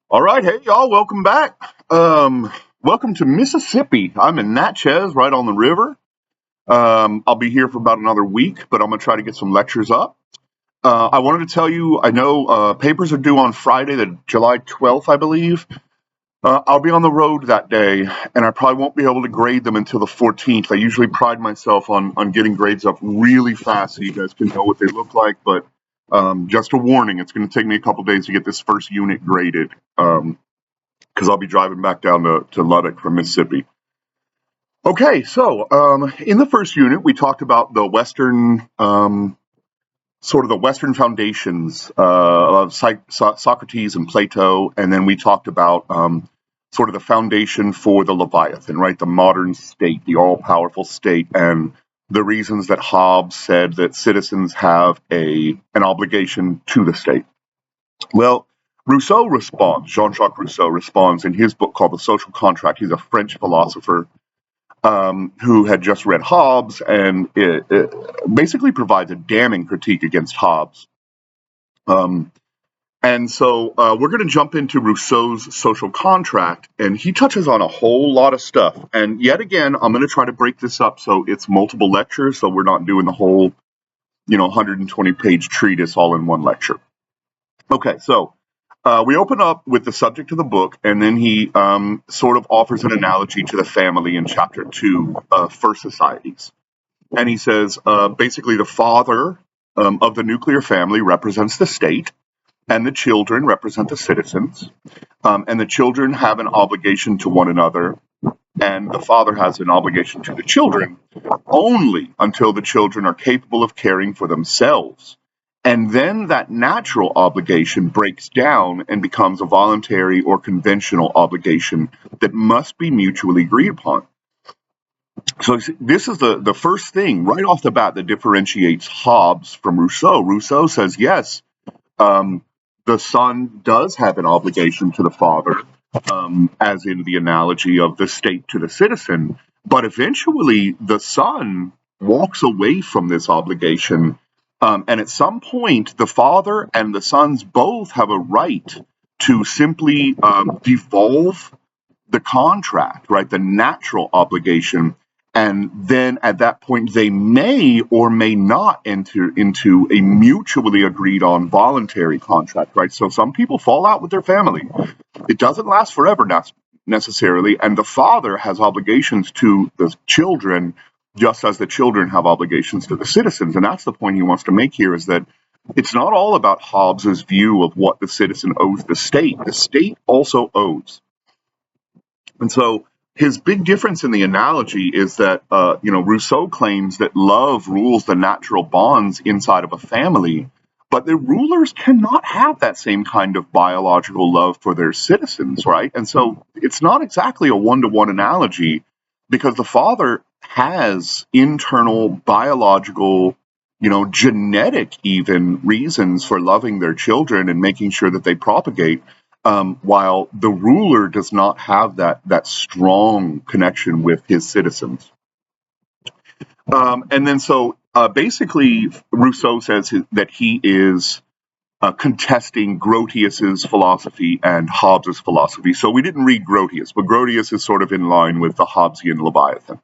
All right, hey y'all, welcome back. Welcome to Mississippi. I'm in Natchez, right on the river. I'll be here for about another week, but I'm gonna try to get some lectures up. I wanted to tell you, I know papers are due on Friday, the July 12th, I believe. I'll be on the road that day, and I probably won't be able to grade them until the 14th. I usually pride myself on getting grades up really fast so you guys can know what they look like. But just a warning, it's going to take me a couple days to get this first unit graded. Because I'll be driving back down to Lubbock from Mississippi. Okay, so in the first unit, we talked about the Western, sort of the Western foundations of Socrates and Plato, and then we talked about sort of the foundation for the Leviathan, right? The modern state, the all-powerful state, and the reasons that Hobbes said that citizens have an obligation to the state. Well, Jean-Jacques Rousseau responds in his book called The Social Contract. He's a French philosopher who had just read Hobbes, and it basically provides a damning critique against Hobbes. And so we're going to jump into Rousseau's Social Contract, and he touches on a whole lot of stuff. And yet again, I'm going to try to break this up so it's multiple lectures, so we're not doing the whole, 120-page treatise all in one lecture. Okay, so we open up with the subject of the book, and then he sort of offers an analogy to the family in chapter 2, First Societies. And he says, basically, the father of the nuclear family represents the state, and the children represent the citizens. And the children have an obligation to one another, and the father has an obligation to the children only until the children are capable of caring for themselves. And then that natural obligation breaks down and becomes a voluntary or conventional obligation that must be mutually agreed upon. So this is the first thing right off the bat that differentiates Hobbes from Rousseau. Rousseau says, yes, the son does have an obligation to the father, as in the analogy of the state to the citizen, but eventually the son walks away from this obligation. And at some point, the father and the sons both have a right to simply devolve the contract, right? The natural obligation. And then at that point, they may or may not enter into a mutually agreed on voluntary contract, right? So some people fall out with their family. It doesn't last forever necessarily. And the father has obligations to the children just as the children have obligations to the citizens. And that's the point he wants to make here, is that it's not all about Hobbes's view of what the citizen owes the state. The state also owes. And so his big difference in the analogy is that, Rousseau claims that love rules the natural bonds inside of a family, but the rulers cannot have that same kind of biological love for their citizens, right? And so it's not exactly a one-to-one analogy, because the father has internal biological, genetic even reasons for loving their children and making sure that they propagate, while the ruler does not have that strong connection with his citizens. And then so basically Rousseau says that he is contesting Grotius's philosophy and Hobbes's philosophy. So we didn't read Grotius, but Grotius is sort of in line with the Hobbesian Leviathan.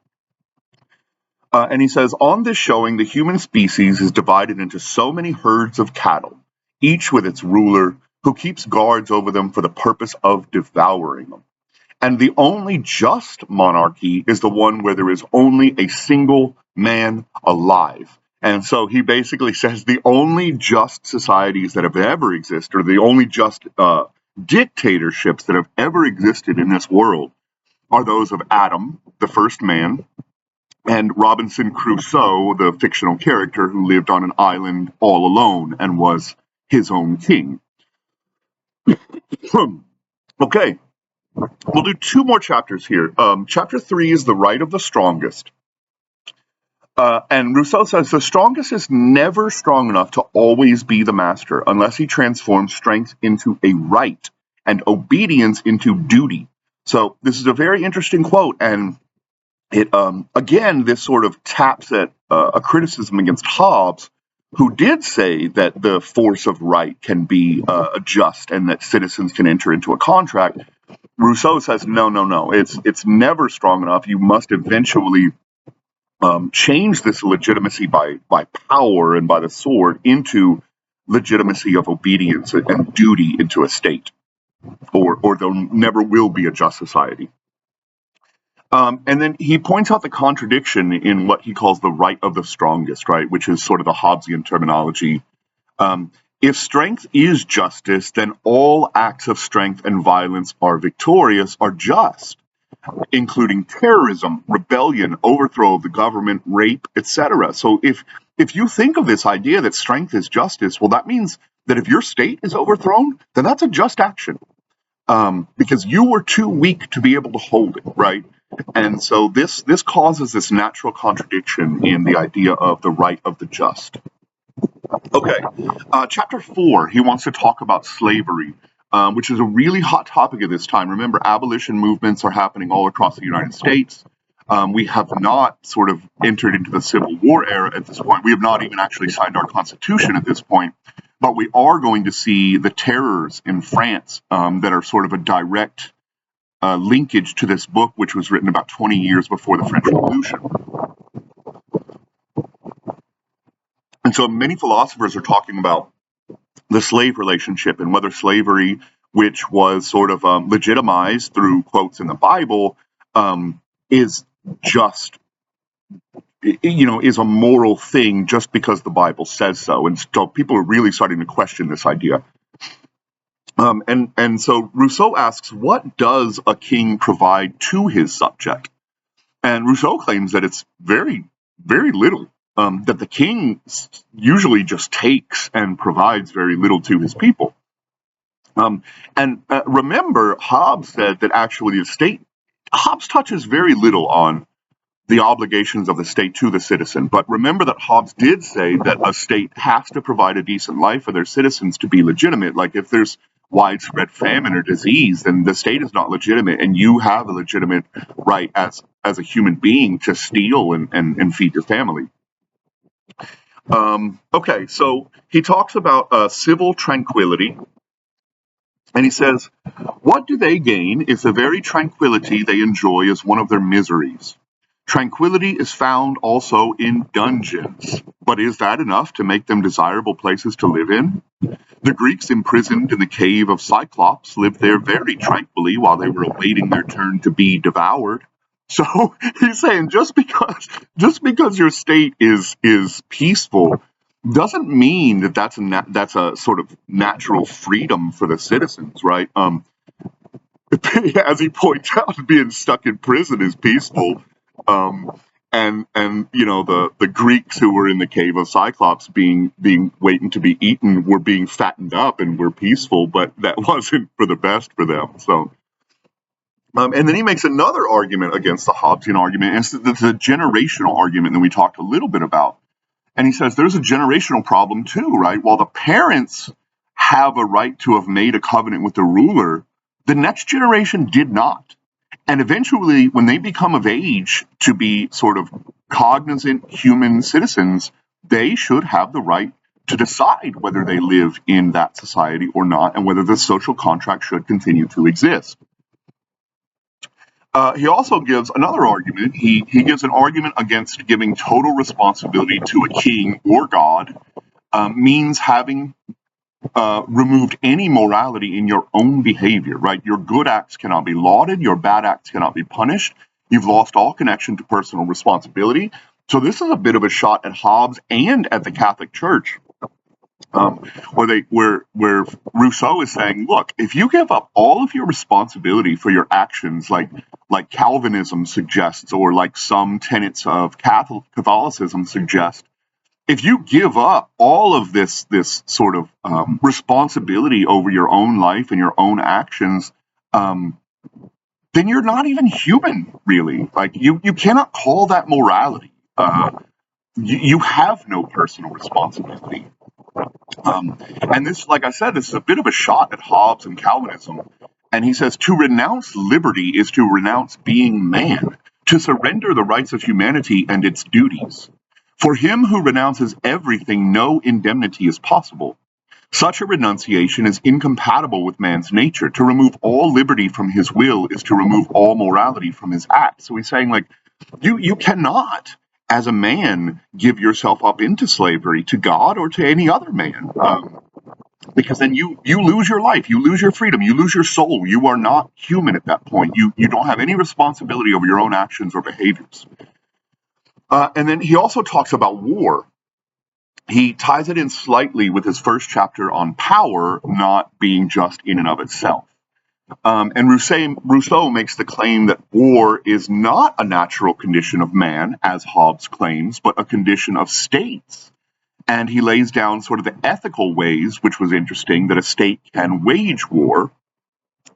And he says, on this showing, the human species is divided into so many herds of cattle, each with its ruler, who keeps guards over them for the purpose of devouring them. And the only just monarchy is the one where there is only a single man alive. And so he basically says the only just societies that have ever existed, or the only just dictatorships that have ever existed in this world, are those of Adam, the first man, and Robinson Crusoe, the fictional character who lived on an island all alone and was his own king. Okay, we'll do two more chapters here. Chapter 3 is the right of the strongest. And Rousseau says the strongest is never strong enough to always be the master unless he transforms strength into a right and obedience into duty. So this is a very interesting quote, and it again, this sort of taps at a criticism against Hobbes, who did say that the force of right can be just and that citizens can enter into a contract, Rousseau says, no, no, no, it's never strong enough. You must eventually change this legitimacy by power and by the sword into legitimacy of obedience and duty into a state, or there never will be a just society. And then he points out the contradiction in what he calls the right of the strongest, right, which is sort of the Hobbesian terminology. If strength is justice, then all acts of strength and violence are victorious, are just, including terrorism, rebellion, overthrow of the government, rape, etc. So if you think of this idea that strength is justice, well, that means that if your state is overthrown, then that's a just action, because you were too weak to be able to hold it, right? And so this causes this natural contradiction in the idea of the right of the just. Okay, chapter 4, he wants to talk about slavery, which is a really hot topic at this time. Remember, abolition movements are happening all across the United States. We have not sort of entered into the Civil War era at this point. We have not even actually signed our Constitution at this point. But we are going to see the terrors in France that are sort of a direct linkage to this book, which was written about 20 years before the French Revolution. And so many philosophers are talking about the slave relationship and whether slavery, which was sort of legitimized through quotes in the Bible, is just, is a moral thing just because the Bible says so. And so people are really starting to question this idea. And so Rousseau asks, what does a king provide to his subject? And Rousseau claims that it's very, very little. That the king usually just takes and provides very little to his people. Remember, Hobbes said that actually the state, Hobbes touches very little on the obligations of the state to the citizen. But remember that Hobbes did say that a state has to provide a decent life for their citizens to be legitimate. Like if there's widespread famine or disease, then the state is not legitimate, and you have a legitimate right as a human being to steal and feed your family. Okay, so he talks about civil tranquility, and he says, what do they gain if the very tranquility they enjoy is one of their miseries? Tranquility is found also in dungeons, but is that enough to make them desirable places to live in? The Greeks imprisoned in the cave of Cyclops lived there very tranquilly while they were awaiting their turn to be devoured. So he's saying just because your state is peaceful doesn't mean that that's a sort of natural freedom for the citizens, right? As he points out, being stuck in prison is peaceful. And the Greeks who were in the cave of Cyclops being waiting to be eaten were being fattened up and were peaceful, but that wasn't for the best for them. So. And then he makes another argument against the Hobbesian argument, and it's the generational argument that we talked a little bit about. And he says there's a generational problem too, right? While the parents have a right to have made a covenant with the ruler, the next generation did not. And eventually, when they become of age to be sort of cognizant human citizens, they should have the right to decide whether they live in that society or not, and whether the social contract should continue to exist. He also gives another argument. He gives an argument against giving total responsibility to a king or God means having removed any morality in your own behavior, right? Your good acts cannot be lauded. Your bad acts cannot be punished. You've lost all connection to personal responsibility. So this is a bit of a shot at Hobbes and at the Catholic Church. Where Rousseau is saying, look, if you give up all of your responsibility for your actions, like Calvinism suggests, or like some tenets of Catholicism suggest, if you give up all of this sort of responsibility over your own life and your own actions, then you're not even human, really. Like you cannot call that morality. You have no personal responsibility. And this, like I said, this is a bit of a shot at Hobbes and Calvinism. And he says, to renounce liberty is to renounce being man, to surrender the rights of humanity and its duties. For him who renounces everything, no indemnity is possible. Such a renunciation is incompatible with man's nature. To remove all liberty from his will is to remove all morality from his acts. So he's saying, like, you cannot, as a man, give yourself up into slavery to God or to any other man. Because then you lose your life, you lose your freedom, you lose your soul. You are not human at that point. You don't have any responsibility over your own actions or behaviors. And then he also talks about war. He ties it in slightly with his first chapter on power not being just in and of itself. And Rousseau makes the claim that war is not a natural condition of man, as Hobbes claims, but a condition of states. And he lays down sort of the ethical ways, which was interesting, that a state can wage war.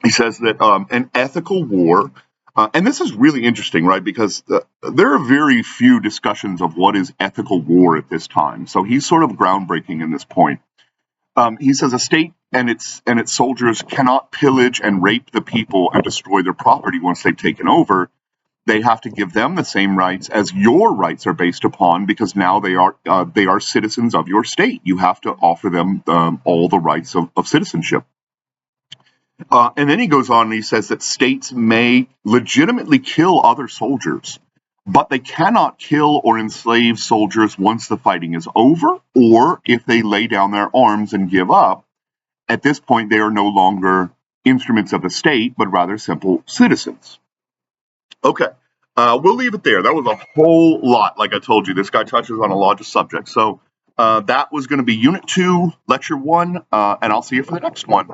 He says that an ethical war, and this is really interesting, right? Because there are very few discussions of what is ethical war at this time. So he's sort of groundbreaking in this point. He says a state and its soldiers cannot pillage and rape the people and destroy their property once they've taken over. They have to give them the same rights as your rights are based upon, because now they are citizens of your state. You have to offer them all the rights of citizenship. And then he goes on and he says that states may legitimately kill other soldiers, but they cannot kill or enslave soldiers once the fighting is over, or if they lay down their arms and give up. At this point, they are no longer instruments of the state, but rather simple citizens. Okay, we'll leave it there. That was a whole lot. Like I told you, this guy touches on a lot of subjects. So that was going to be Unit 2, Lecture 1, and I'll see you for the next one.